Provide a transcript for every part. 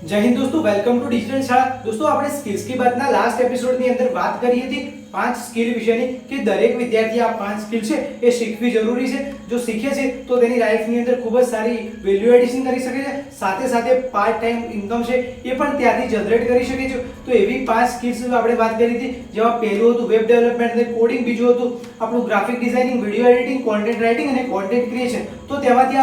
जय हिंद दोस्तों, welcome to digital शाळा। दोस्तों આપણે સ્કિલ્સ की बात ના લાસ્ટ એપિસોડ ની અંદર વાત કરી હતી 5 સ્કિલ વિશેની કે દરેક વિદ્યાર્થી આ 5 સ્કિલ છે એ શીખવી જરૂરી છે। જો શીખે છે તો તેની લાઈફ ની અંદર ખૂબ જ સારી વેલ્યુ એડિશન કરી શકે છે, સાથે સાથે પાર્ટ ટાઈમ ઇન્કમ છે એ પણ ત્યાંથી જનરેટ કરી શકે છે। તો એવી 5 સ્કિલ્સ આપણે વાત કરી હતી, જેમાં પહેલું હતું વેબ ડેવલપમેન્ટ અને કોડિંગ, બીજું હતું આપણું graphic designing, video editing, content writing અને કોન્ટેન્ટ ક્રિએશન। તો તેમાંથી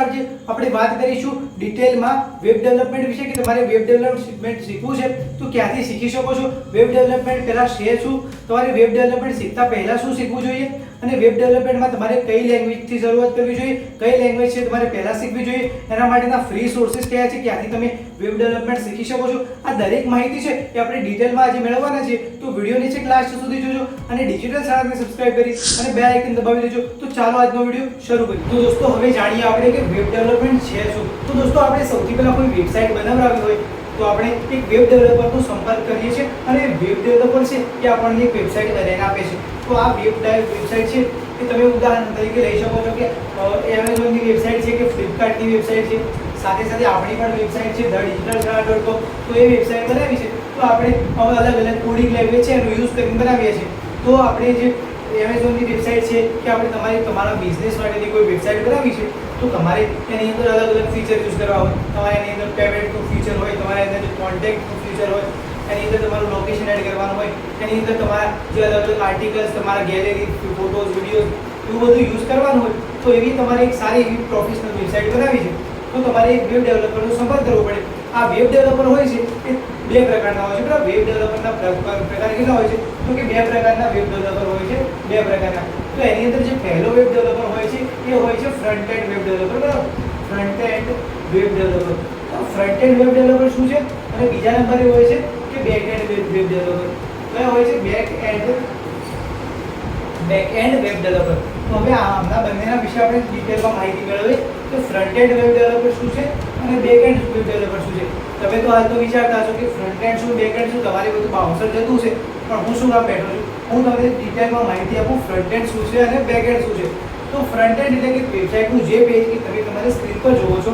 આપણે વાત કરીશું ડિટેલમાં વેબ ડેવલપમેન્ટ વિશે કે તમારે વેબ ડેવલપમેન્ટ શીખવું છે તો ક્યાંથી શીખી શકો છો, વેબ ડેવલપમેન્ટ પહેલા છે શું, તમારે વેબ ડેવલપમેન્ટ શીખતા પહેલા શું શીખવું જોઈએ અને વેબ ડેવલપમેન્ટમાં તમારે કઈ લેંગ્વેજથી શરૂઆત કરવી જોઈએ, કઈ લેંગ્વેજ છે તમારે પહેલા શીખવી જોઈએ, એના માટેના ફ્રી સોર્સિસ કયા છે, ક્યાંથી તમે વેબ ડેવલપમેન્ટ શીખી શકો છો। આ દરેક માહિતી છે એ આપણે ડિટેલમાં આજે મેળવવાના છે। તો વિડિયો નીચે લાસ્ટ સુધી જોજો અને ડિજિટલ શાળાને સબસ્ક્રાઇબ કરી અને બેલ આઇકન દબાવી દેજો। તો ચાલો આજનો વિડિયો શરૂ કરીએ। તો દોસ્તો હવે જાણીએ આપણે કે વેબ ડેવલપમેન્ટ છે શું। તો દોસ્તો આપણે સૌથી પહેલા કોઈ વેબસાઇટ બનાવવી હોય તો આપણે એક વેબ ડેવલપરનો સંપર્ક કરીએ છીએ અને વેબ ડેવલપર છે એ આપણને એક વેબસાઇટ બનાવીને આપે છે। તો આ વેબસાઇટ છે એ તમે ઉદાહરણ તરીકે લઈ શકો છો કે એમેઝોનની વેબસાઇટ છે કે ફ્લિપકાર્ટની વેબસાઇટ છે, સાથે સાથે આપણી પણ વેબસાઇટ છે thedigitalshala.com। તો એ વેબસાઇટ બનાવી છે તો આપણે અલગ અલગ કોડિંગ લેંગ્વેજ છે એનો યુઝ કરીને બનાવીએ છીએ। તો આપણે જે એમેઝોનની વેબસાઇટ છે કે આપણે તમારા બિઝનેસ માટેની કોઈ વેબસાઇટ બનાવી છે તો તમારે એની અંદર અલગ અલગ ફીચર યુઝ કરવા હોય, તમારે એની અંદર પેમેન્ટનું ફીચર હોય, તમારે એની અંદર કોન્ટેક્ટનું ફીચર હોય, એની અંદર તમારું લોકેશન એડ કરવાનું હોય, એની અંદર તમારા જે અલગ અલગ આર્ટિકલ્સ, તમારા ગેલેરી, ફોટોઝ, વિડીયોઝ એવું બધું યુઝ કરવાનું હોય તો એવી તમારે એક સારી એવી પ્રોફેશનલ વેબસાઇટ બનાવી છે તો તમારે એક વેબ ડેવલપરનો સંપર્ક કરવો પડે। આ વેબ ડેવલપર હોય છે એ બે પ્રકારના હોય છે, બરાબર। વેબ ડેવલપરના પ્રકાર કેટલા હોય છે તો કે બે પ્રકારના વેબ ડેવલપર હોય છે, બે પ્રકારના। તો એની અંદર જે પહેલો વેબ ડેવલપર હોય છે એ હોય છે ફ્રન્ટ એન્ડ વેબ ડેવલપર, બરાબર। ફ્રન્ટ એન્ડ વેબ ડેવલપર, તો ફ્રન્ટ એન્ડ વેબ ડેવલપર શું છે અને બીજા નંબરે હોય છે કે બેક એન્ડ વેબ ડેવલપર। કયા હોય છે? Back and web developer. તો હવે આમના બંનેના વિશે આપણે ડિટેલમાં માહિતી મેળવીએ તો ફ્રન્ટ એન્ડ વેબ ડેવલપર શું છે અને બેક એન્ડ વેબ ડેવલપર શું છે। તમે તો હાલ તો વિચારતા હશો કે ફ્રન્ટ એન્ડ શું, બેક એન્ડ શું, તમારે બધું બાઉન્સર જતું છે, પણ હું શું કામ બેઠો છું, હું તમને ડિટેલમાં માહિતી આપું ફ્રન્ટ એન્ડ શું છે અને બેક એન્ડ શું છે। તો ફ્રન્ટ એન્ડ એટલે કે વેબસાઇટનું જે પેજ કે તમે તમારી સ્ક્રીન પર જોવો છો,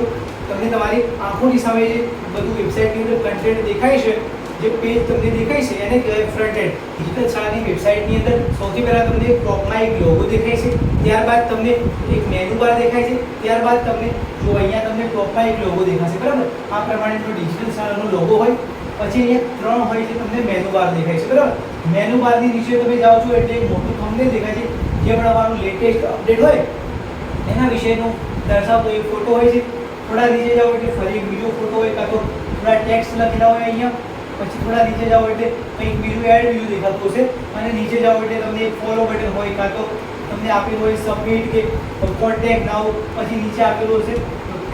તમને તમારી આંખોની સામે જે બધું વેબસાઇટની અંદર કન્ટેન્ટ દેખાય છે, જે પેજ તમને દેખાય છે એને કહેવાય ફ્રન્ટ એન્ડ। ડિજિટલ શાળાની વેબસાઇટની અંદર સૌથી પહેલા તમને ટોપમાં એક લોગો દેખાય છે, ત્યારબાદ તમને એક મેનુ બાર દેખાય છે, ત્યારબાદ તમને જો અહીંયા તમને ટોપમાં એક લોગો દેખાશે, બરાબર। આ પ્રમાણેનો ડિજિટલ શાળાનો લોગો હોય, પછી અહીંયા 3 હોય છે તમને મેનુ બાર દેખાય છે, બરાબર। મેનુ બારની નીચે તમે જાઓ છો એટલે એક મોટું થંબનેલ દેખાય છે, જે પણ અમારું લેટેસ્ટ અપડેટ હોય એના વિશેનો દર્શાવતો એક ફોટો હોય છે। થોડા નીચે જાઓ એટલે ફરી એક બીજો ફોટો હોય, કાં તો થોડા ટેક્સ્ટ લખેલા હોય અહીંયા, પછી થોડા નીચે જાઓ એટલે કંઈક બીજું એડ વ્યૂ દેખાતું હશે અને નીચે જાઓ એટલે તમને એક ફોલો બટન હોય, કાં તો તમને આપેલું હોય સબમિટ કે કોન્ટેક્ટ નાઉ, પછી નીચે આપેલું હશે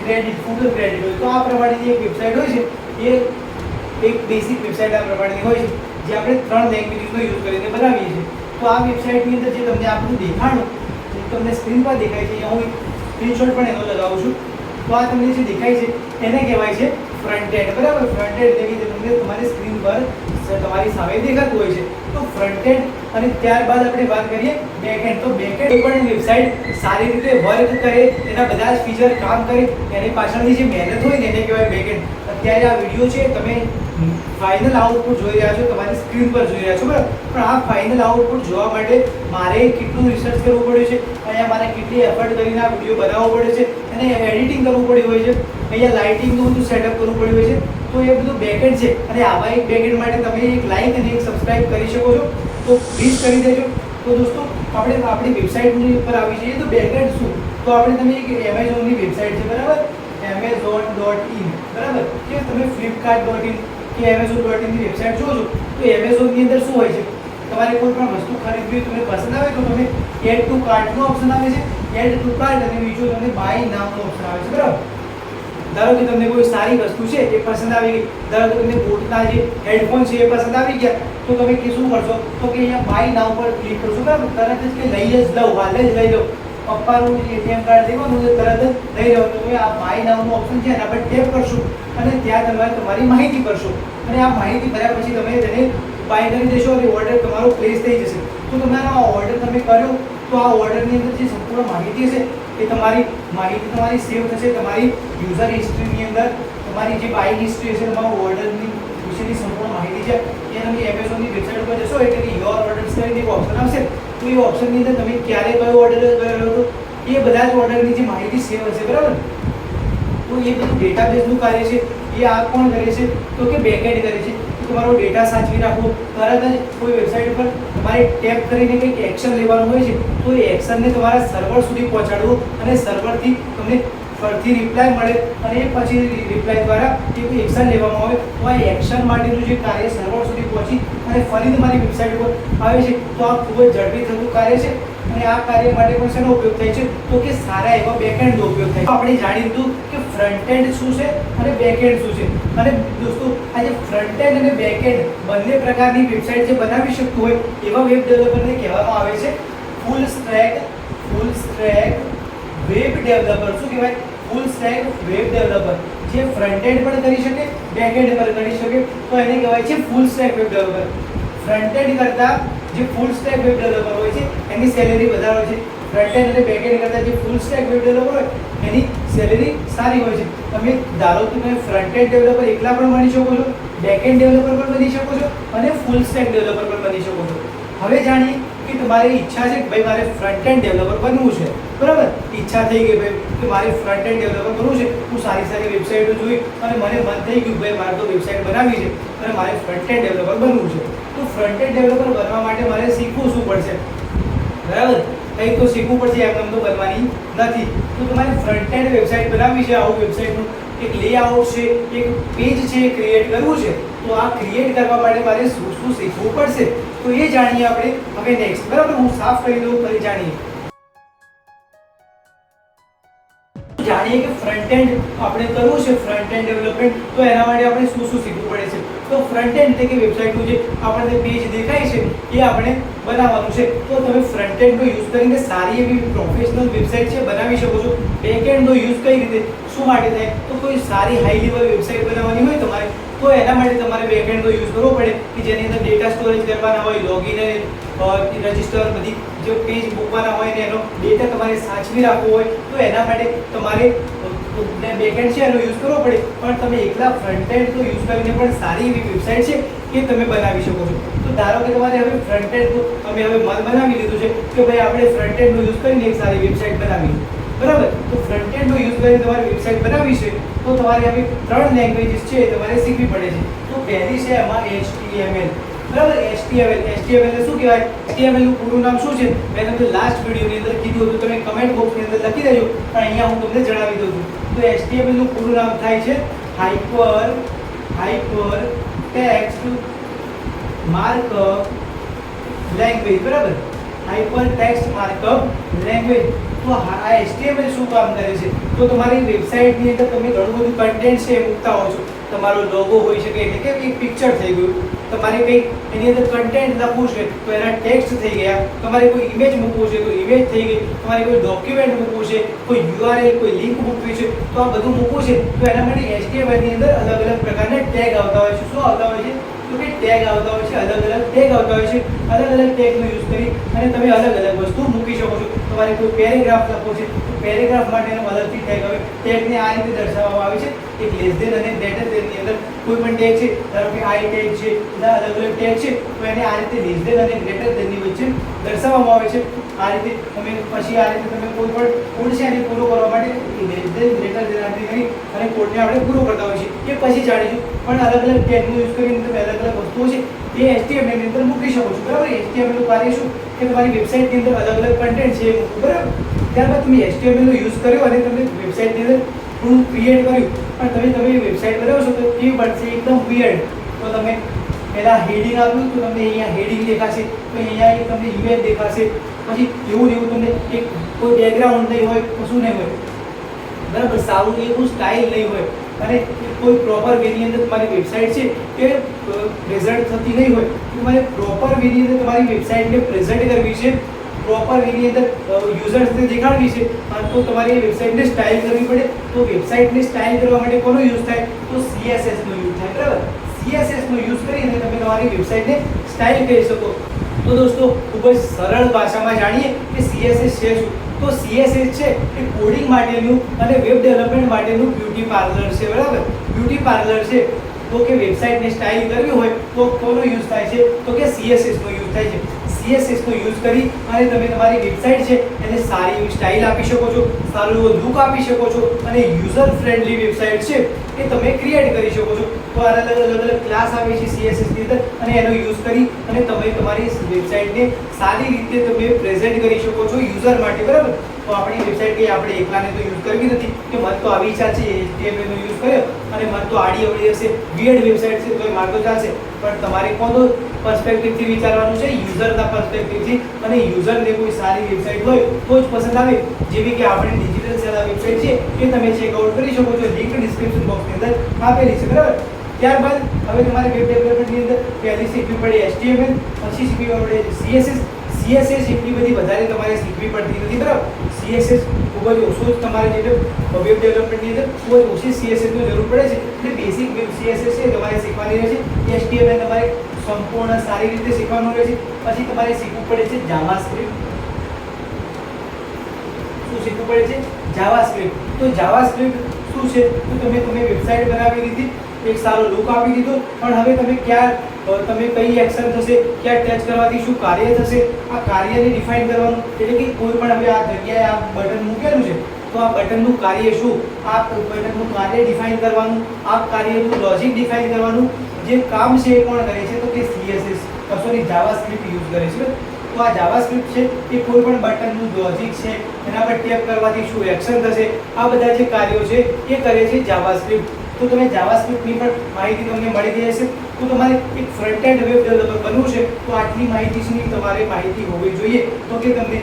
ક્રેડિટ, ફૂટર ક્રેડિટ હોય। તો આ પ્રમાણેની એક વેબસાઇટ હોય છે, એ એક બેસિક વેબસાઇટ આ પ્રમાણેની હોય છે જે આપણે 3 લેંગ્વેજનો યુઝ કરીને બનાવીએ છીએ। તો આ વેબસાઇટની અંદર જે તમને આપણું દેખાણું જે તમને સ્ક્રીન પર દેખાય છે, અહીંયા હું સ્ક્રીનશોટ પણ એનો લગાવું છું, તો આ તમને જે દેખાય છે એને કહેવાય છે ફ્રન્ટ એન્ડ, બરાબર। ફ્રન્ટ એન્ડ એટલે કે તમને તમારી સ્ક્રીન પર તમારી સામે દેખાતું હોય છે તો ફ્રન્ટ એન્ડ। અને ત્યારબાદ આપણે વાત કરીએ બેક એન્ડ। તો બેક એન્ડ પણ વેબસાઇટ સારી રીતે વર્ક કરે, એના બધા જ ફીચર કામ કરે, એની પાછળની જે મહેનત હોય ને એને કહેવાય બેક એન્ડ। અત્યારે આ વિડીયો છે તમે ફાઇનલ આઉટપુટ જોઈ રહ્યા છો, તમારી સ્ક્રીન પર જોઈ રહ્યા છો, બરાબર। પણ આ ફાઇનલ આઉટપુટ જોવા માટે મારે કેટલું રિસર્ચ કરવું પડ્યું છે, અહીંયા મારે કેટલી એફર્ટ કરીને આ વિડીયો બનાવવો પડે છે, અને એડિટિંગ કરવું પડ્યું હોય છે, અહીંયા લાઇટિંગનું બધું સેટઅપ કરવું પડ્યું હોય છે, તો એ બધું બેકએન્ડ છે। અને આવા એક બેકએન્ડ માટે તમે એક લાઇક અને એક સબસ્ક્રાઇબ કરી શકો છો, તો પ્લીઝ કરી દેજો। તો દોસ્તો આપણે આપણી વેબસાઇટની ઉપર આવી જઈએ તો બેકએન્ડ શું, તો આપણે તમે એક એમેઝોનની વેબસાઇટ છે, બરાબર, amazon.in, બરાબર, કે તમે flipkart.in કે amazon.in ની વેબસાઇટ જોજો તો એમેઝોનની અંદર શું હોય છે, તમારે કોઈ પણ વસ્તુ ખરીદવી તમને પસંદ આવે તો તમે એડ ટુ કાર્ટનો ઓપ્શન આવે છે, એડ ટુ કાર્ટ, અને બીજું તમને બાય નામનો ઓપ્શન આવે છે, બરાબર। ધારો કે તમને કોઈ સારી વસ્તુ છે એ પસંદ આવી ગઈ, ધારો કે તમને બોટના જે હેડફોન છે એ પસંદ આવી ગયા તો તમે શું કરશો તો કે અહીંયા બાય નાઉ પર ક્લિક કરશો, બરાબર। તરત જ કે લઈ જ લઉં, હાલ જ લઈ લો, પપ્પાનું એટીએમ કાર્ડ દેવાનું છે તરત જ લઈ લો, તો તમે આ બાય નાઉનો ઓપ્શન છે એના પર ટેપ કરશો અને ત્યાં તમારે તમારી માહિતી ભરશો અને આ માહિતી ભર્યા પછી તમે તેને બાય કરી દેશો અને ઓર્ડર તમારો પ્લેસ થઈ જશે। તો તમારો આ ઓર્ડર તમે કર્યો તો આ ઓર્ડરની અંદર જે સંપૂર્ણ માહિતી છે એ તમારી માહિતી તમારી સેવ થશે તમારી યુઝર હિસ્ટ્રીની અંદર, તમારી જે બાય હિસ્ટ્રી હશે, તમારું ઓર્ડર છે એ તમે એમેઝોનની વેબસાઇટ ઉપર જશો એટલે કે યોર ઓર્ડર્સ કરીને એક ઓપ્શન આવશે તો એ ઓપ્શનની અંદર તમે ક્યારે કયો ઓર્ડર કર્યો હતો એ બધા જ ઓર્ડરની જે માહિતી સેવ હશે, બરાબર. તો એ બધું ડેટાબેઝનું કાર્ય છે એ આ કોણ કરે છે તો કે બેકએન્ડ કરે છે. તમારો ડેટા સાચવી રાખવો, તરત જ કોઈ વેબસાઇટ પર તમારે ટેપ કરીને કંઈક એક્શન લેવાનું હોય છે તો એ એક્શનને તમારા સર્વર સુધી પહોંચાડવું અને સર્વરથી તમને ફરીથી રિપ્લાય મળે અને એ પછી રિપ્લાય દ્વારા એ કોઈ એક્શન લેવામાં આવે તો આ એક્શન માટેનું જે કાર્ય સર્વર સુધી પહોંચી અને ફરી તમારી વેબસાઇટ પર આવે છે તો આ ખૂબ જ ઝડપી થતું કાર્ય છે. અને આ કાર્ય માટે પણ શેનો ઉપયોગ થાય છે તો કે સારા એવા બેકએન્ડનો ઉપયોગ થાય છે. આપણે જાણી લીધું કે ફ્રન્ટ એન્ડ શું છે અને બેકએન્ડ શું છે. અને દોસ્તો આ જે ફ્રન્ટ એન્ડ અને બેકએન્ડ બંને પ્રકારની વેબસાઇટ જે બનાવી શકતું હોય એવા વેબ ડેવલપરને કહેવામાં આવે છે ફૂલ સ્ટેક વેબ ડેવલપર. શું કહેવાય? Full stack web developer. જે ફ્રન્ટ એન્ડ પણ કરી શકે, બેક એન્ડ પણ કરી શકે તો એને કહેવાય છે full stack web developer. Front end કરતાં જે ફૂલ સ્ટેક વેબ ડેવલપર હોય છે એની સેલેરી વધારે હોય છે. ફ્રન્ટ એન્ડ અને બેક એન્ડ કરતાં જે ફૂલ સ્ટેક વેબ ડેવલપર હોય એની સેલેરી સારી હોય છે. તમે ધારો કે તમે ફ્રન્ટ એન્ડ ડેવલપર એકલા પણ બની શકો છો, બેક એન્ડ ડેવલપર પણ બની શકો છો અને ફૂલ સ્ટેક ડેવલપર પણ બની શકો છો. હવે જાણીએ કે તમારી ઈચ્છા છે કે ભાઈ મારે ફ્રન્ટ એન્ડ ડેવલપર બનવું છે, બરાબર. ઈચ્છા થઈ ગઈ ભાઈ કે મારે ફ્રન્ટ એન્ડ ડેવલપર બનવું છે, હું સારી વેબસાઇટો જોઈ અને મને મન થઈ ગયું ભાઈ મારે તો વેબસાઇટ બનાવવી છે અને મારે ફ્રન્ટ એન્ડ ડેવલપર બનવું છે. તો ફ્રન્ટ એન્ડ ડેવલપર બનવા માટે મારે શીખવું શું પડશે, બરાબર. કંઈક તો શીખવું પડશે, એમ તો બનવાની નથી. તો તમારે ફ્રન્ટ એન્ડ વેબસાઇટ બનાવવી છે, આવું વેબસાઇટનું એક લેઆઉટ છે, એક પેજ છે ક્રિએટ કરવું છે. તો આ ક્રિએટ કરવા માટે મારે શું શું શીખવું પડશે તો એ જાણીએ આપણે હવે નેક્સ્ટ, બરાબર. હું સાફ કરી દઉં ફરી જાણીએ કે ફ્રન્ટ એન્ડ આપણે કરવું છે, ફ્રન્ટ એન્ડ ડેવલપમેન્ટ, તો એના માટે આપણે શું શું શીખવું પડે છે. તો ફ્રન્ટ એન્ડ એટલે કે વેબસાઇટનું જે આપણને પેજ દેખાય છે એ આપણે બનાવવાનું છે. તો તમે ફ્રન્ટ એન્ડનો યુઝ કરીને સારી એવી પ્રોફેશનલ વેબસાઇટ છે બનાવી શકો છો. બેક એન્ડનો યુઝ કઈ રીતે શું માટે થાય તો કોઈ સારી હાઈ લેવલ વેબસાઇટ બનાવવાની હોય તમારે તો એના માટે તમારે બેક એન્ડનો યુઝ કરવો પડે કે જેની અંદર ડેટા સ્ટોરેજ કરવાના હોય, લોગિન રજિસ્ટર બધી જે પેજ મૂકવાના હોય ને એનો ડેટા તમારે સાચવી રાખવો હોય તો એના માટે તમારે બેકએન્ડ છે એનો યુઝ કરવો પડે. પણ તમે એકલા ફ્રન્ટ એન્ડ તો યુઝ કરીને પણ સારી એવી વેબસાઇટ છે એ તમે બનાવી શકો છો. તો ધારો કે તમારે હવે ફ્રન્ટ એન્ડ તમે હવે મન બનાવી લીધું છે કે ભાઈ આપણે ફ્રન્ટ એન્ડનો યુઝ કરીને એક સારી વેબસાઇટ બનાવી, બરાબર. તો ફ્રન્ટ એન્ડનો યુઝ કરીને તમારે વેબસાઇટ બનાવી છે તો તમારે હવે 3 લેંગ્વેજીસ છે તમારે શીખવી પડે છે. તો પહેલી છે એમાં HTML, બરાબર. HTML ને શું કહેવાય? HTML નું પૂરું નામ શું છે મેં તમને લાસ્ટ વિડિયોની અંદર કીધું હતું, તમે કમેન્ટ બોક્સની અંદર લખી દેજો પણ અહીંયા હું તમને જણાવી દઉં છું. તો HTML નું પૂરું નામ થાય છે હાઇપર ટેક્સ્ટ માર્કઅપ લેંગ્વેજ, બરાબર. Hyper text markup language. તો આ HTML શું કામ કરે છે તો તમારી વેબસાઇટની અંદર તમે ઘણું બધું કન્ટેન્ટ છે એ મૂકતા હો છો. તમારો લોગો હોઈ શકે એટલે કે એક પિક્ચર થઈ ગયું, તમારે કંઈક એની અંદર કન્ટેન્ટ લખવું છે તો એના ટેક્સ્ટ થઈ ગયા, તમારે કોઈ ઇમેજ મૂકવું છે તો ઇમેજ થઈ ગઈ, તમારે કોઈ ડોક્યુમેન્ટ મૂકવું છે, કોઈ URL કોઈ લિંક મૂકવી છે તો આ બધું મૂકવું છે તો એના માટે HTML ની અંદર અલગ અલગ પ્રકારના ટેગ આવતા હોય છે. શું આવતા હોય છે તો કે ટેગ આવતા હોય છે, અલગ અલગ ટેગ આવતા હોય છે. અલગ અલગ ટેગનો યુઝ કરી અને તમે અલગ અલગ વસ્તુ મૂકી શકો છો. તમારે કોઈ પેરેગ્રાફ લખવો છે તો પેરેગ્રાફ માટેનો અલગથી ટેગ આવે. ટેગને આ રીતે દર્શાવવામાં આવે છે એક લેસ ધેન અને ગ્રેટર ધેન ની અંદર કોઈ પણ ટેગ છે, ધારો કે આઈ ટેગ છે, બધા અલગ અલગ ટેગ છે તો એને આ રીતે લેસ ધેન અને ગ્રેટર ધેન ની વચ્ચે દર્શાવવામાં આવે છે. આ રીતે તમે પછી આ રીતે તમે કોઈ પણ કોડ છે એને પૂરો કરવા માટે લેસ ધેન ગ્રેટર ધેન આટલી કરી અને કોડને આપણે પૂરો કરતા હોઈએ છીએ. એ પછી જાણીશું પણ અલગ અલગ ટેગનો યુઝ કરીને તમે અલગ અલગ વસ્તુઓ છે એ HTML ની અંદર મૂકી શકો છો, બરાબર. HTML નું કાર્ય શું કે તમારી વેબસાઇટની અંદર અલગ અલગ કન્ટેન્ટ છે એ મૂકવું, બરાબર. ત્યારબાદ તમે HTML નો યુઝ કર્યો અને તમે વેબસાઇટની અંદર થોડું ક્રિએટ કર્યું પણ તમે વેબસાઇટ બનાવશો તો કેવી બનશે? એકદમ વિયર્ડ. તો તમે પહેલાં હેડિંગ આપ્યું તો તમને અહીંયા હેડિંગ દેખાશે, તો અહીંયા એક તમને ઇમેજ દેખાશે, પછી એવું તમને એક કોઈ બેકગ્રાઉન્ડ નહીં હોય, કશું નહીં હોય, બરાબર. સારું એવું સ્ટાઇલ નહીં હોય અને કોઈ પ્રોપર વેની અંદર તમારી વેબસાઇટ છે કે પ્રેઝન્ટ થતી નહીં હોય. તમારે પ્રોપર વેની અંદર તમારી વેબસાઇટને પ્રેઝન્ટ કરવી છે, પ્રોપર વેની અંદર યુઝર્સને દેખાડવી છે તો તમારી વેબસાઇટને સ્ટાઇલ કરવી પડે. તો વેબસાઇટને સ્ટાઇલ કરવા માટે કોનો યુઝ થાય તો CSS નો યુઝ થાય, બરાબર. CSS નો યુઝ કરીને તમે તમારી વેબસાઇટને સ્ટાઇલ કરી શકો. તો દોસ્તો ખૂબ જ સરળ ભાષામાં જાણીએ કે CSS છે શું. તો CSS છે એ કોડિંગ માટેનું અને વેબ ડેવલપમેન્ટ માટેનું બ્યુટી પાર્લર છે, બરાબર. બ્યુટી પાર્લર છે તો કે વેબસાઇટને સ્ટાઇલ કરવી હોય તો કોનો યુઝ થાય છે, તો કે CSS નો યુઝ થાય છે. CSS નો યુઝ કરી અને તમે તમારી વેબસાઇટ છે એને સારી એવી સ્ટાઇલ આપી શકો છો, સારું એવો લુક આપી શકો છો અને યુઝર ફ્રેન્ડલી વેબસાઇટ છે એ તમે ક્રિએટ કરી શકો છો. તો અલગ અલગ ક્લાસ આવે છે CSS ની અંદર અને એનો યુઝ કરી અને તમે તમારી વેબસાઇટને સારી રીતે તમે પ્રેઝન્ટ કરી શકો છો યુઝર માટે, બરાબર. તો આપણી વેબસાઇટ કે આપણે એકલાને તો યુઝ કરવી નથી કે મને તો આવી ઈચ્છા છે HTML નો યુઝ કર્યો અને મને તો આડી અવળી હશે વિયર્ડ વેબસાઇટ છે તો એ મારે તો ચાલશે, પણ તમારે કોનો પર્સપેક્ટિવથી વિચારવાનું છે, યુઝરના પર્સપેક્ટિવથી. અને યુઝરને કોઈ સારી વેબસાઇટ હોય તો જ પસંદ આવે, જેવી કે આપણી ડિજિટલ સેલા વેબસાઇટ છે એ તમે ચેકઆઉટ કરી શકો છો, લિંક ડિસ્ક્રિપ્શન બોક્સની અંદર આપેલી છે, બરાબર. ત્યારબાદ હવે તમારે વેબ ડેવલપમેન્ટની અંદર પહેલી શીખવી પડે HTML, પછી શીખવી પડે CSS. CSS એટલી બધી વધારે તમારે શીખવી પડતી નથી, બરાબર. CSS ખૂબ જ ઓછું જ તમારે જે વેબ ડેવલપમેન્ટની અંદર ખૂબ જ ઓછી CSS ની જરૂર પડે છે, એટલે બેસિક વેબ CSS છે તમારે શીખવાની રહેશે. HTML તમારે સંપૂર્ણ સારી રીતે શીખવાનું રહેશે. પછી તમારે શીખવું પડે છે જાવાસ્ક્રિપ્ટ. શું શીખવું પડે છે? જાવાસ્ક્રિપ્ટ. તો જાવાસ્ક્રિપ્ટ શું છે? તો તમે વેબસાઇટ બનાવી દીધી, એક સારો લુક આપી દીધો, પણ હવે તમે તમે કઈ એક્શન થશે, ક્યાં ટચ કરવાથી શું કાર્ય થશે, આ કાર્યને ડિફાઇન કરવાનું. એટલે કે કોઈ પણ હવે આ જગ્યાએ આ બટન મૂકેલું છે તો આ બટનનું કાર્ય શું, આ બટનનું કાર્ય ડિફાઇન કરવાનું, આ કાર્યનું લોજિક ડિફાઇન કરવાનું. જે કામ છે એ કોણ કરે છે, તો કે CSS જાવાસ્ક્રિપ્ટ યુઝ કરે છે. તો આ જાવાસ્ક્રિપ્ટ છે એ કોઈ પણ બટનનું લોજિક છે, એના પર ટેપ કરવાથી શું એક્શન થશે, આ બધા જે કાર્યો છે એ કરે છે જાવાસ્ક્રિપ્ટ. તો તમે જાવાસ્ક્રિપ્ટની પણ માહિતી તમને મળી ગઈ હશે. તો તમારે એક ફ્રન્ટ એન્ડ વેબ ડેવલપર બનવું છે તો આટલી માહિતીની તમારે માહિતી હોવી જોઈએ. તો કે તમને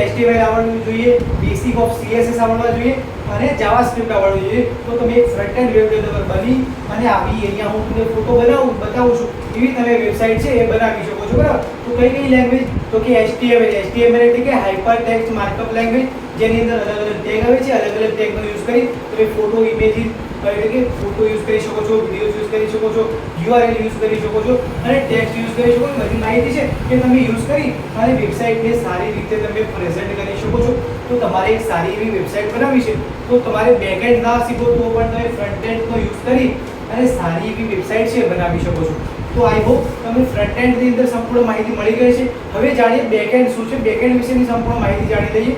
HTML આવડવું જોઈએ, બેસિક ઓફ CSS આવડવા જોઈએ અને જાવાસ્ક્રિપ્ટ આવડવું જોઈએ. તો તમે એક ફ્રન્ટ એન્ડ વેબ ડેવલપર બની અને આવી અહીંયા હું તમને ફોટો બતાવું છું એવી તમે વેબસાઇટ છે એ બનાવી શકો છો, બરાબર. તો કઈ લેંગ્વેજ, તો કે HTML એટલે કે હાઇપર ટેક્સ્ટ માર્કઅપ લેંગ્વેજ, જેની અંદર અલગ અલગ ટેગ આવે છે. અલગ અલગ ટેગનો યુઝ કરી તમે ફોટો ઇમેજીસ એટલે કે ફોટો યુઝ કરી શકો છો, વિડીયોઝ યુઝ કરી શકો છો, URL યુઝ કરી શકો છો અને ટેક્સ્ટ યુઝ કરી શકો છો. બધી માહિતી છે કે તમે યુઝ કરી અને વેબસાઇટને સારી રીતે તમે પ્રેઝન્ટ કરી શકો છો. તો તમારે એક સારી એવી વેબસાઇટ બનાવવી છે તો તમારે બેકએન્ડ ના શીખો તો પણ તમે ફ્રન્ટ એન્ડનો યુઝ કરી અને સારી એવી વેબસાઇટ છે બનાવી શકો છો. તો આઈ હોપ તમને ફ્રન્ટ એન્ડની અંદર સંપૂર્ણ માહિતી મળી ગઈ છે. હવે જાણીએ બેકએન્ડ શું છે. બેકએન્ડ વિશેની સંપૂર્ણ માહિતી જાણી લઈએ.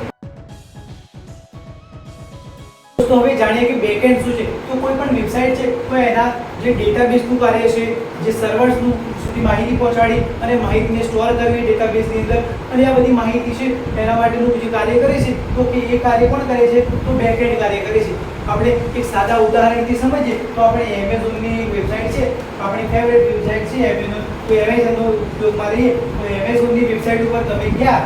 તો હવે જાણીએ કે બેકએન્ડ શું છે. તો કોઈ પણ વેબસાઇટ છે તો એના જે ડેટાબેઝનું કાર્ય છે, જે સર્વર્સનું સુધી માહિતી પહોંચાડી અને માહિતીને સ્ટોર કરવી ડેટાબેઝની અંદર, અને આ બધી માહિતી છે એના માટેનું જે કાર્ય કરે છે તો કે એ કાર્ય કોણ કરે છે, તો બેકએન્ડ કાર્ય કરે છે. આપણે એક સાદા ઉદાહરણથી સમજીએ તો આપણે એમેઝોનની વેબસાઇટ છે, આપણી ફેવરેટ વેબસાઇટ છે એમેઝોન. તો એમેઝોનનો ઉપયોગમાં લઈએ તો એમેઝોનની વેબસાઇટ ઉપર તમે ગયા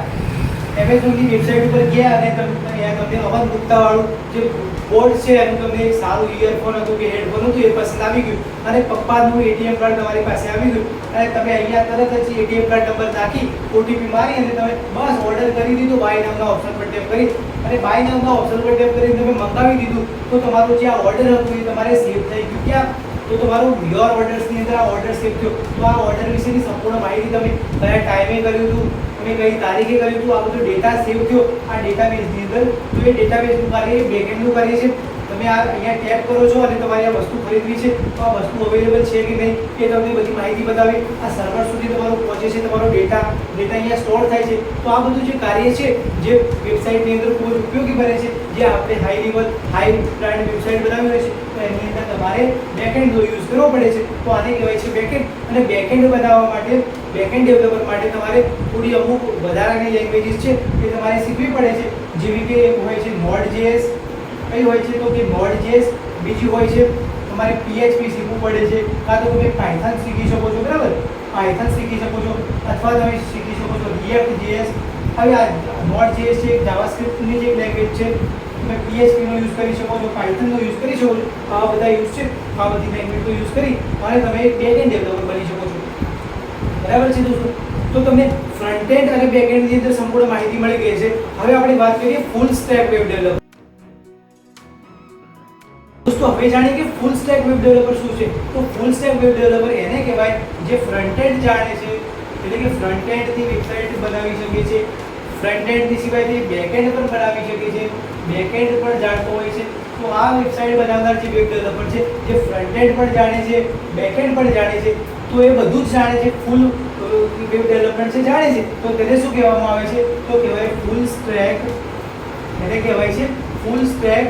અને તમને અવાજ મુક્તાવાળું જે બોર્ડ છે એનું તમને એક સારું ઇયરફોન હતું કે હેડફોન હતું એ પસંદ આવી ગયું અને પપ્પાનું ATM કાર્ડ તમારી પાસે આવી ગયું અને તમે અહીંયા તરત જ ATM કાર્ડ નંબર નાખી OTP મારી અને તમે બસ ઓર્ડર કરી દીધું. બાય નાઉના ઓપ્શન પર ટેપ કરી અને બાય નાઉના ઓપ્શન પર ટેપ કરીને તમે મંગાવી દીધું. તો તમારું જે આ ઓર્ડર હતું એ તમારે સેવ થઈ ગયું. ક્યાં? તો તમારું યોર ઓર્ડર્સની અંદર આ ઓર્ડર સેવ થયો. તો આ ઓર્ડર વિશેની સંપૂર્ણ માહિતી તમે કયા ટાઈમે કર્યું હતું, તમે કઈ તારીખે કર્યું હતું, આ બધો ડેટા સેવ થયો આ ડેટાબેઝની અંદર. તો એ ડેટાબેઝનું કાર્ય બેકએન્ડનું કાર્ય છે. તમે આ અહીંયા ટેપ કરો છો અને તમારે આ વસ્તુ ખરીદવી છે તો આ વસ્તુ અવેલેબલ છે કે નહીં એ તમને બધી માહિતી બતાવી. આ સર્વર સુધી તમારું પહોંચે છે, તમારો ડેટા અહીંયા સ્ટોર થાય છે. તો આ બધું જે કાર્ય છે જે વેબસાઇટની અંદર ખૂબ જ ઉપયોગી બને છે, જે આપણે હાઈ બ્રાન્ડ વેબસાઇટ બનાવી હોય છે તો એની અંદર તમારે બેકએન્ડનો યુઝ કરવો પડે છે. તો આને કહેવાય છે બેકએન્ડ. અને બેકએન્ડ બનાવવા માટે, બેકએન્ડ ડેવલપર માટે તમારે થોડી અમુક વધારાની લેંગ્વેજીસ છે એ તમારે શીખવી પડે છે. જેવી કે હોય છે Node.js, કઈ હોય છે તો કે Node.js, બીજી હોય છે તમારે PHP શીખવું પડે છે, કાં તો તમે Python શીખી શકો છો, બરાબર. Python શીખી શકો છો અથવા તમે શીખી શકો છો React.js. હવે આ Node.js છે એક જાવાસ્ક્રિપ્ટની જે લેંગ્વેજ છે. તમે PHP નો યુઝ કરી શકો છો, Python નો યુઝ કરી શકો છો. આ બધા યુઝ છે, આ બધી લેંગ્વેજનો યુઝ કરી અને તમે એક બેકએન્ડ ડેવલપર બની શકો છો, બરાબર છે દોસ્તો. તો તમને ફ્રન્ટ એન્ડ અને બેક એન્ડની અંદર સંપૂર્ણ માહિતી મળી ગઈ છે. હવે આપણે વાત કરીએ ફૂલ સ્ટેક વેબ ડેવલપર. દોસ્તો હવે જાણીએ કે ફૂલ સ્ટેક વેબ ડેવલપર શું છે. તો ફૂલ સ્ટેક વેબ ડેવલપર એને કહેવાય જે ફ્રન્ટ એન્ડ જાણે છે, એટલે કે ફ્રન્ટ એન્ડથી વેબસાઇટ બનાવી શકે છે, ફ્રન્ટ એન્ડની સિવાય તે બેક એન્ડ પણ બનાવી શકે છે, બેક એન્ડ પણ જાણતો હોય છે. તો તો આ વેબસાઇટ બનાવનાર જે વેબ ડેવલપર છે જે ફ્રન્ટ એન્ડ પણ જાણે છે, બેક એન્ડ પણ જાણે છે, તો એ બધું જ જાણે છે, ફૂલ વેબ ડેવલપમેન્ટ છે જાણે છે, તો તેને શું કહેવામાં આવે છે? તો કહેવાય ફૂલ સ્ટેક, એને કહેવાય છે ફૂલ સ્ટેક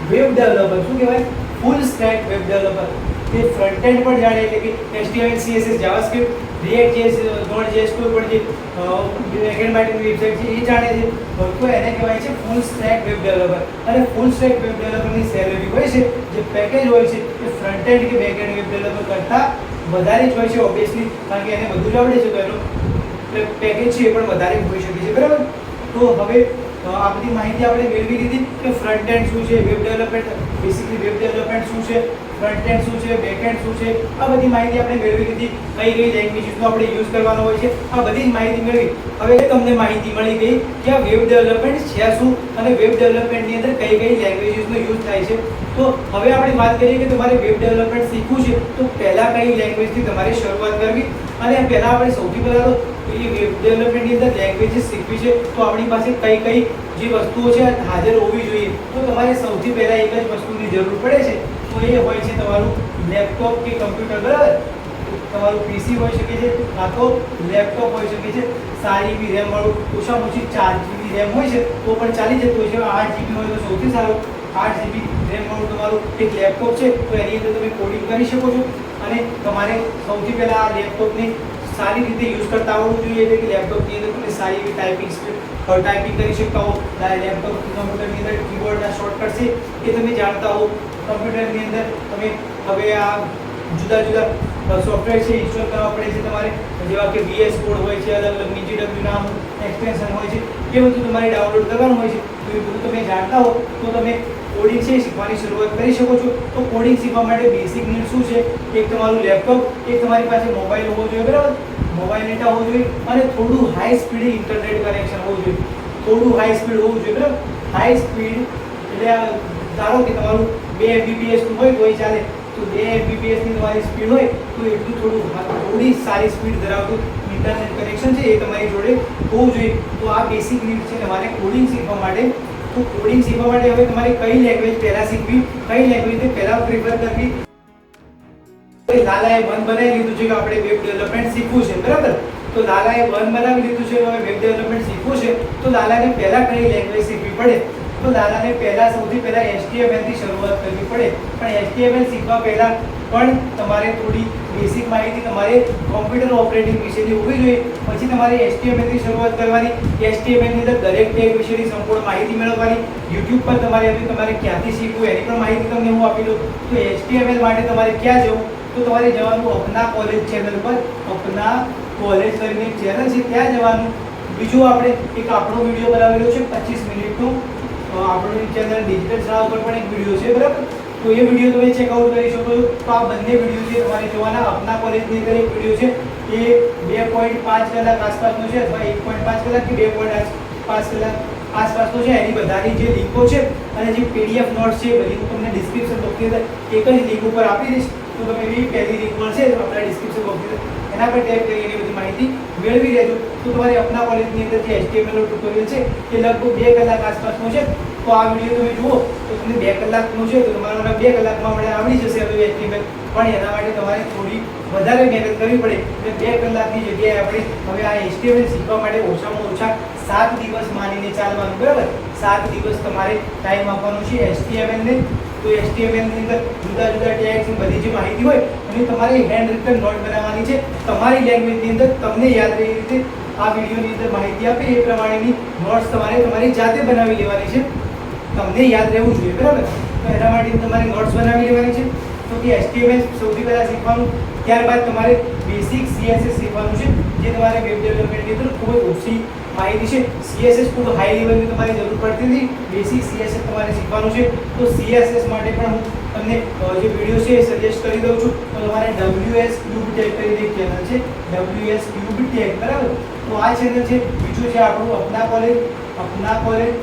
વેબ ડેવલપર. શું કહેવાય? Full stack web developer. તે ફ્રન્ટ એન્ડ પણ જાણે એટલે કે HTML, CSS, JavaScript, React.js, Node.js કોઈ પણ જે બેક એન્ડ માટેની વેબસાઇટ છે એ જાણે છે, તો એને કહેવાય છે ફૂલ સ્ટેક વેબ ડેવલપર. અને ફૂલ સ્ટેક વેબ ડેવલપરની સેલેરી હોય છે, જે પેકેજ હોય છે એ ફ્રન્ટ એન્ડ કે બેક એન્ડ વેબ ડેવલપર કરતાં વધારે જ હોય છે ઓબ્વિયસલી, કારણ કે એને બધું જ આવડે છે, તો એનો પેકેજ છે એ પણ વધારે હોઈ શકે છે. બરાબર. તો હવે આ બધી માહિતી આપણે મેળવી લીધી કે ફ્રન્ટ એન્ડ શું છે, web development, basically web development શું છે, ફ્રન્ટ એન્ડ શું છે, બેક એન્ડ શું છે, આ બધી માહિતી આપણે મેળવી લીધી. કઈ કઈ લેંગ્વેજીસનો આપણે યુઝ કરવાનો હોય છે, આ બધી જ માહિતી મેળવી. હવે તમને માહિતી મળી ગઈ કે આ વેબ ડેવલપમેન્ટ છે શું અને વેબ ડેવલપમેન્ટની અંદર કઈ કઈ લેંગ્વેજીસનો યુઝ થાય છે. તો હવે આપણે વાત કરીએ કે તમારે વેબ ડેવલપમેન્ટ શીખવું છે તો પહેલા કઈ લેંગ્વેજથી તમારે શરૂઆત કરવી, અને પહેલા આપણે સૌથી પહેલા તો એ વેબ ડેવલપમેન્ટની અંદર લેંગ્વેજીસ શીખવી છે તો આપણી પાસે કઈ કઈ જે વસ્તુઓ છે હાજર હોવી જોઈએ. તો તમારે સૌથી પહેલા એક જ વસ્તુની જરૂર પડે છે, તો એ હોય છે તમારું લેપટોપ કે કમ્પ્યુટર. બરાબર. તમારું PC હોઈ શકે છે, કાં તો લેપટોપ હોઈ શકે છે, સારી એવી રેમ વાળું, ઓછામાં ઓછી 4 GB રેમ હોય છે તો પણ ચાલી જતું હોય છે. 8 GB હોય તો સૌથી સારું. 8 GB રેમ વાળું તમારું એક લેપટોપ છે તો એની અંદર તમે કોડિંગ કરી શકો છો. અને તમારે સૌથી પહેલા આ લેપટોપને સારી રીતે યુઝ કરતા આવડવું જોઈએ, એટલે કે લેપટોપની અંદર તમે સારી એવી ટાઈપિંગ કરી શકતા હો. લેપટોપ કમ્પ્યુટરની અંદર કીબોર્ડના શોર્ટકટ છે એ તમે જાણતા હો. કમ્પ્યુટરની અંદર તમે હવે આ જુદા જુદા સોફ્ટવેર છે ઇન્સ્ટોલ કરવા પડે છે તમારે, જેવા કે VS કોડ હોય છે, અલગ અલગ BGW નામ એક્સટેન્શન હોય છે, એ બધું તમારે ડાઉનલોડ કરવાનું હોય છે. તો એ બધું તમે જાણતા હો તો તમે કોડિંગ છે શીખવાની શરૂઆત કરી શકો છો. તો કોડિંગ શીખવા માટે બેસિક નીડ શું છે? એક તમારું લેપટોપ, એક તમારી પાસે મોબાઈલ હોવો જોઈએ. બરાબર. મોબાઈલ ડેટા હોવો જોઈએ અને થોડું હાઈ સ્પીડ ઇન્ટરનેટ કનેક્શન હોવું જોઈએ. થોડું હાઈ સ્પીડ હોવું જોઈએ. બરાબર. હાઈ સ્પીડ એટલે ધારો કે તમારું 2 MBPS નું હોય તોય ચાલે, તો 2 MBPS ની તમારી સ્પીડ હોય તો એટલું થોડી સારી સ્પીડ ધરાવતું ઇન્ટરનેટ કનેક્શન છે એ તમારી જોડે હોવું જોઈએ. તો આ બેસિક નીડ છે તમારે કોડિંગ શીખવા માટે. તો કોડિંગ શીખવા માટે હવે તમારે કઈ લેંગ્વેજ પહેલા શીખવી, કઈ લેંગ્વેજને પહેલા પ્રિફર કરવી. લાલાએ 1 બનાવી લીધું છે કે આપણે વેબ ડેવલપમેન્ટ શીખવું છે. બરાબર. તો લાલાએ 1 બનાવી લીધું છે કે હવે વેબ ડેવલપમેન્ટ શીખવું છે, તો લાલાને પહેલા કઈ લેંગ્વેજ શીખવી પડે? તો લાલાને પહેલા સૌથી પહેલા HTML થી શરૂઆત કરવી પડે. પણ HTML શીખવા પહેલા પણ તમારે થોડી બેસિક માહિતી તમારે કોમ્પ્યુટર ઓપરેટિંગ વિશેની હોવી જોઈએ. પછી તમારે HTML થી શરૂઆત કરવાની. HTML ની અંદર દરેક ટેગ વિશેની સંપૂર્ણ માહિતી મેળવવાની. YouTube પર તમારે ક્યાંથી શીખવું એની પણ માહિતી તમને હું આપી દઉં. તો HTML માટે તમારે ક્યાં જવું? તો તમારે જવાનું અપના કોલેજ ચેનલ પર. અપના કોલેજ કરીને એક ચેનલ છે ત્યાં જવાનું. બીજું આપણે એક આપણો વિડીયો બનાવેલો છે 25 મિનિટનો, આપણું ચેનલ ડિજિટલ શાળા પર પણ એક વિડીયો છે. બરાબર. તો એ વિડીયો તમે ચેકઆઉટ કરી શકો છો. તો આ બંને વિડીયો છે તમારે જોવાના. અપના કોલેજની અંદર એક વિડીયો છે એ 2.5 કલાક આસપાસનો છે, અથવા 1.5 કલાક કે 2.5 કલાક આસપાસનો છે. એની બધાની જે લિંકો છે અને જે PDF નોટ્સ છે બધી હું તમને ડિસ્ક્રિપ્શન બોક્સની અંદર એક જ લિંક ઉપર આપી દઈશ. તો તમે એવી પહેલી લિંક મળશે તો આપણા ડિસ્ક્રિપ્શન બોક્સની અંદર એના પર ટેપ કરીને બધી માહિતી મેળવી લેજો. તો તમારે અપના કોલેજની અંદર જે HTML નો ટ્યુટોરિયલ છે એ લગભગ 2 કલાક આસપાસનો છે. તો આ વિડીયો તમે જુઓ તો તમને 2 કલાકનો છે તો તમારા 2 કલાકમાં આપણે આવડી જશે હવે HTML. પણ એના માટે તમારે થોડી વધારે મહેનત કરવી પડે. એટલે 2 કલાકની જગ્યાએ આપણે હવે આ HTML શીખવા માટે ઓછામાં ઓછા 7 દિવસ માનીને ચાલવાનું. બરાબર. 7 દિવસ તમારે ટાઈમ આપવાનો છે HTML ને. તો HTML ની અંદર જુદા જુદા ટેગ્સ બધી જે માહિતી હોય એની તમારે હેન્ડ રિટન નોટ બનાવવાની છે. તમારી લેંગ્વેજની અંદર તમને યાદ રહે એ રીતે આ વિડીયોની અંદર માહિતી આપે એ પ્રમાણેની નોટ્સ તમારી જાતે બનાવી લેવાની છે. તમને યાદ રહેવું જોઈએ. બરાબર. તો એના માટે તમારે નોટ્સ બનાવી લેવાની છે. તો કે HTML સૌથી પહેલા શીખવાનું. ત્યારબાદ તમારે બેસિક CSS શીખવાનું છે, જે તમારે વેબ ડેવલપમેન્ટની અંદર ખૂબ જ ઓછી માહિતી છે. CSS ખૂબ હાઈ લેવલની તમારે જરૂર પડતી નથી. બેસિક CSS તમારે શીખવાનું છે. તો CSS માટે પણ હું તમને જે વિડીયો છે એ સજેસ્ટ કરી દઉં છું. તો તમારે WS Cube Tech કરીને એક ચેનલ છે, WS Cube Tech. બરાબર. તો આ ચેનલ છે. બીજું છે આપણું અપના કોલેજ.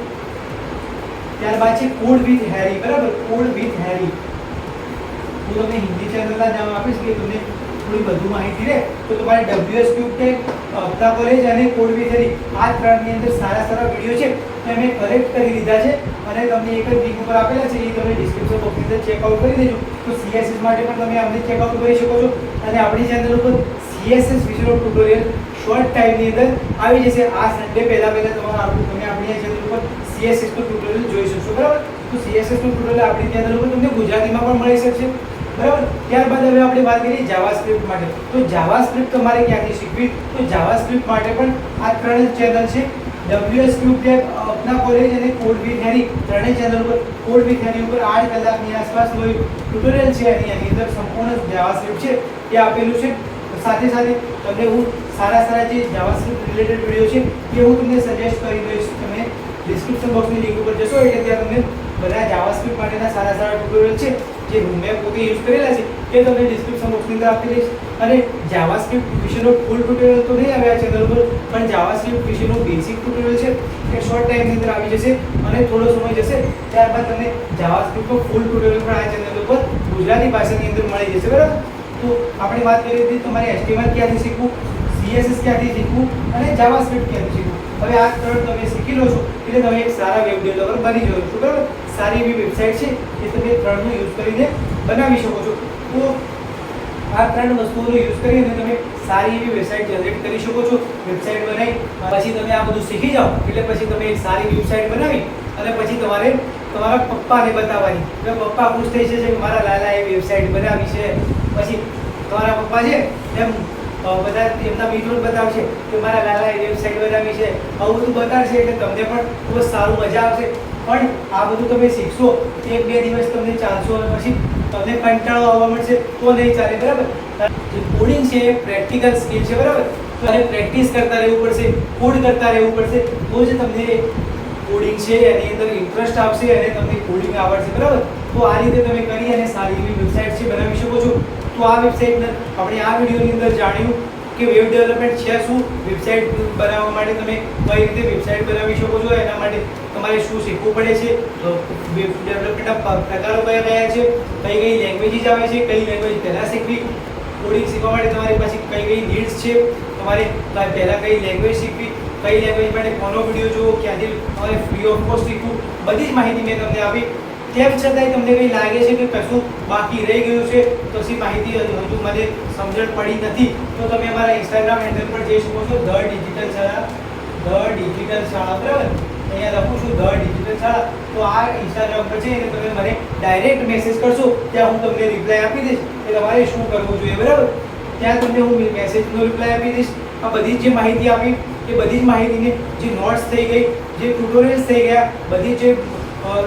ત્યારબાદ છે કોડ વિથ હેરી. બરાબર. કોડ વિથ હેરી. હું તમને હિન્દી ચેનલના નામ આપીશ કે તમને થોડી વધુ માહિતી રહે તો તમારે WS ક્યુબ ટેક, અપના કોલેજ અને કોડ વિથરી આ ત્રણની અંદર સારા સારા વિડીયો છે એ મેં કલેક્ટ કરી લીધા છે અને તમને એક જ લિંક ઉપર આપેલા છે, એ તમે ડિસ્ક્રિપ્શન બોક્સની અંદર ચેકઆઉટ કરી દેજો. તો CSS માટે પણ તમે અમને ચેકઆઉટ કરી શકો છો અને આપણી ચેનલ ઉપર CSS વિશેનો ટ્યુટોરિયલ શોર્ટ ટાઈમની અંદર આવી જશે. આ સન્ડે પહેલાં તમે આપણી ચેનલ ઉપર CSS નું ટ્યુટોરિયલ જોઈ શકશો, બરાબર. તો CSS નું ટ્યુટોરિયલ આપણી ચેનલ ઉપર તમને ગુજરાતીમાં પણ મળી શકશે, બરાબર. ત્યારબાદ હવે આપણે વાત કરીએ જાવાસ્ક્રિપ્ટ માટે. તો જાવાસ્ક્રિપ્ટ તમારે ક્યાંથી શીખવી? તો જાવાસ્ક્રિપ્ટ માટે પણ આ ત્રણ ચેનલ છે, WS ક્યુબ ટેક, અપના કોલેજ અને કોડ વિથ હેરી. ત્રણેય ચેનલ ઉપર કોડ વિથ હેરી ઉપર 8 કલાકની આસપાસનો ટ્યુટોરિયલ છે અને એની અંદર સંપૂર્ણ જાવાસ્ક્રિપ્ટ છે એ આપેલું છે. સાથે સાથે તમને હું સારા જે જાવાસ્ક્રિપ્ટ રિલેટેડ વિડીયો છે એ હું તમને સજેસ્ટ કરી દઈશ. તમે ડિસ્ક્રિપ્શન બોક્સની લિંક ઉપર જશો એટલે ત્યાં તમને બધા જાવાસ્ક્રિપ્ટ માટેના સારા ટ્યુટોરિયલ છે જે મેં પોતે યુઝ કરેલા છે એ તમને ડિસ્ક્રિપ્શન બોક્સની અંદર આપી દઈશ. અને જાવાસ્ક્રિપ્ટ વિશેનો ફૂલ ટ્યુટોરિયલ તો નહીં આવે આ ચેનલ ઉપર, પણ જાવાસ્ક્રિપ્ટ વિશેનો બેસિક ટ્યુટોરિયલ છે એ શોર્ટ ટાઈમની અંદર આવી જશે અને થોડો સમય જશે ત્યારબાદ તમને જાવાસ્ક્રિપ્ટનો ફૂલ ટ્યુટોરિયલ પણ આ ચેનલ ઉપર ગુજરાતી ભાષાની અંદર મળી જશે, બરાબર. તો આપણે વાત કરી હતી તમારે HTML ક્યાંથી શીખવું, CSS ક્યાંથી શીખવું અને જાવાસ્ક્રિપ્ટ ક્યાંથી શીખવું. હવે આ ત્રણ તમે શીખી લો છો એટલે તમે એક સારા વેબ ડેવલપર બની જાઓ છો, બરાબર. સારી એવી વેબસાઇટ છે એ તમે ત્રણનો યુઝ કરીને બનાવી શકો છો. તો આ ત્રણ વસ્તુઓનો યુઝ કરીને તમે સારી એવી વેબસાઇટ જનરેટ કરી શકો છો. વેબસાઇટ બનાવી પછી તમે આ બધું શીખી જાઓ એટલે પછી તમે એક સારી વેબસાઇટ બનાવી અને પછી તમારે તમારા પપ્પાને બતાવવાની. એટલે પપ્પા ખુશ થઈ જશે કે મારા લાલાએ વેબસાઇટ બનાવી છે. પછી તમારા પપ્પા છે એમ બધા એમના મિત્રોને બતાવશે કે મારા લાલાએ વેબસાઇટ બનાવી છે. આવું બધું બતાવશે એટલે તમને પણ ખૂબ જ સારું મજા આવશે. પણ આ બધું તમે શીખશો, 1-2 દિવસ તમને ચાલશો અને પછી તમને કંટાળો આવવા મળશે તો નહીં ચાલે, બરાબર. કોડિંગ છે એ પ્રેક્ટિકલ સ્કિલ છે, બરાબર. તો અને પ્રેક્ટિસ કરતા રહેવું પડશે, કોડ કરતા રહેવું પડશે તો જ તમને કોડિંગ છે એની અંદર ઇન્ટરેસ્ટ આવશે અને તમને કોડિંગ આવડશે, બરાબર. તો આ રીતે તમે કરી અને સારી એવી વેબસાઇટ છે બનાવી શકો છો. તો આ વેબસાઇટને આપણે આ વિડીયોની અંદર જાણ્યું કે વેબ ડેવલપમેન્ટ છે શું, વેબસાઇટ બનાવવા માટે તમે કઈ રીતે વેબસાઇટ બનાવી શકો છો, એના માટે તમારે શું શીખવું પડે છે, વેબ ડેવલપમેન્ટના પ્રકારો કયા છે, કઈ લેંગ્વેજીસ આવે છે, કઈ લેંગ્વેજ પહેલાં શીખવી, કોડિંગ શીખવા માટે તમારી પાસે કઈ નીડ્સ છે, તમારે પહેલાં કઈ લેંગ્વેજ શીખવી, કઈ લેંગ્વેજ માટે કોનો વિડીયો જોવો, ક્યાંથી તમારે ફ્રી ઓફ કોસ્ટ શીખવું, બધી જ માહિતી મેં તમને આપી. તેમ છતાંય તમને કંઈ લાગે છે કે કશું બાકી રહી ગયું છે, કશી માહિતી હજુ મને સમજણ પડી નથી, તો તમે અમારા ઇન્સ્ટાગ્રામ હેન્ડલ પર જઈ શકો છો, ધ ડિજિટલ શાળા, બરાબર. અહીંયા લખું છું ધ ડિજિટલ શાળા. તો આ ઇન્સ્ટાગ્રામ પર છે અને તમે મને ડાયરેક્ટ મેસેજ કરશો, ત્યાં હું તમને રિપ્લાય આપી દઈશ કે તમારે શું કરવું જોઈએ, બરાબર. ત્યાં તમને હું મેસેજનો રિપ્લાય આપી દઈશ. આ બધી જે માહિતી આપી એ બધી જ માહિતીને જે નોટ્સ થઈ ગઈ, જે ટ્યુટોરિયલ્સ થઈ ગયા, બધી જે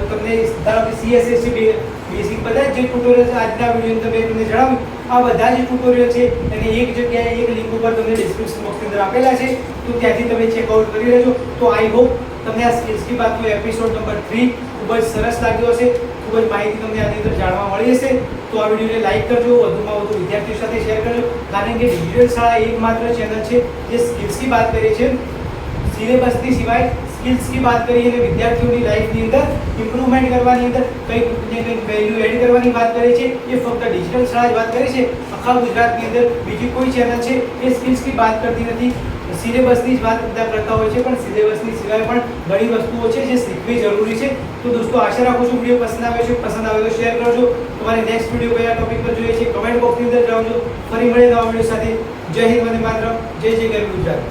તમને ધારો કે CSS છે બેસિક બધા જે ટ્યુટોરિયલ્સ આજના વિડીયો તમે તમને જણાવ્યું, આ બધા જ ટ્યુટોરિયલ છે અને એક જગ્યાએ એક લિંક ઉપર તમને ડિસ્ક્રિપ્શન બોક્સની અંદર આપેલા છે, તો ત્યાંથી તમે ચેકઆઉટ કરી લેજો. તો આઈ હોપ તમને આ સ્કિલ્સ કી બાતનો એપિસોડ નંબર 3 ખૂબ જ સરસ લાગ્યો હશે, ખૂબ જ માહિતી તમને આની અંદર જાણવા મળી હશે. તો આ વિડીયોને લાઈક કરજો, વધુમાં વધુ વિદ્યાર્થીઓ સાથે શેર કરજો, કારણ કે ડિજિટલ શાળા એકમાત્ર ચેનલ છે જે સ્કિલ્સ કી વાત કરે છે. સિલેબસની સિવાય સ્કિલ્સ की बात કરીએ અને વિદ્યાર્થીઓની લાઈફની અંદર ઇમ્પ્રુવમેન્ટ કરવાની અંદર કંઈક વેલ્યુ એડ કરવાની વાત કરે છે, એ ફક્ત ડિજિટલ શાળા જ વાત કરે છે. આખા ગુજરાતની અંદર બીજી કોઈ ચેનલ છે એ સ્કિલ્સ की बात કરતી નથી. સિલેબસની જ વાત બધા કરતા હોય છે, પણ સિલેબસની સિવાય પણ ઘણી વસ્તુઓ છે જે શીખવી જરૂરી છે. તો દોસ્તો આશા રાખું છું વિડીયો પસંદ આવ્યો છે, પસંદ આવે તો શેર કરજો. તમારે નેક્સ્ટ વિડીયો કયા ટોપિક પર જોઈએ છે કમેન્ટ બોક્સની અંદર જણાવજો. ફરી મળીએ નવા વિડીયો સાથે. જય હિન્દ, વંદે માતરમ, જય જય ગરવી ગુજરાત.